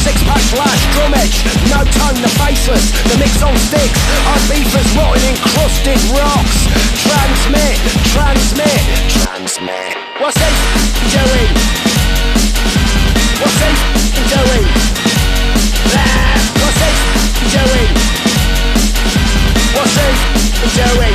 Six-pack flash, drum edge, no tone, the faceless, the mix on sticks, our beefers rotting encrusted rocks. Transmit, transmit, transmit. What's they doing? What's they doing? What's they doing? What's they doing?